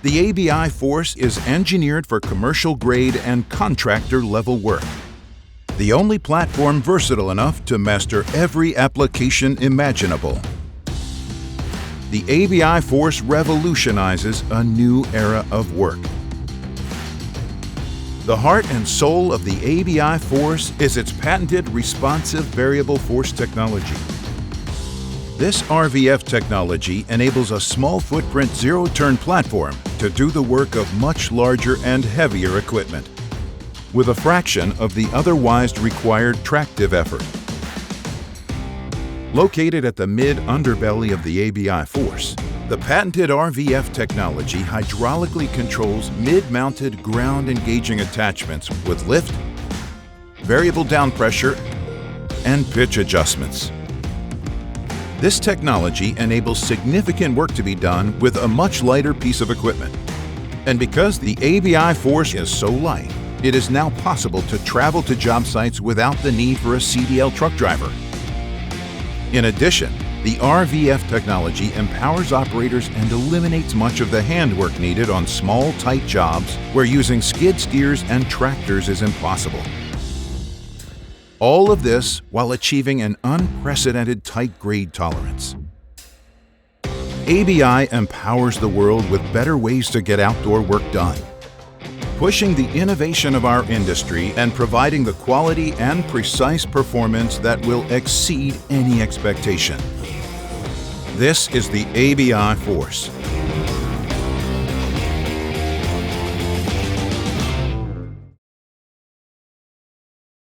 The ABI Force is engineered for commercial grade and contractor level work. The only platform versatile enough to master every application imaginable. The ABI Force revolutionizes a new era of work. The heart and soul of the ABI Force is its patented responsive variable force technology. This RVF technology enables a small footprint zero-turn platform to do the work of much larger and heavier equipment, with a fraction of the otherwise required tractive effort. Located at the mid-underbelly of the ABI Force, the patented RVF technology hydraulically controls mid-mounted ground-engaging attachments with lift, variable down pressure, and pitch adjustments. This technology enables significant work to be done with a much lighter piece of equipment. And because the ABI Force is so light, it is now possible to travel to job sites without the need for a CDL truck driver. In addition, the RVF technology empowers operators and eliminates much of the handwork needed on small, tight jobs where using skid steers and tractors is impossible. All of this while achieving an unprecedented tight grade tolerance. ABI empowers the world with better ways to get outdoor work done, pushing the innovation of our industry and providing the quality and precise performance that will exceed any expectation. This is the ABI Force.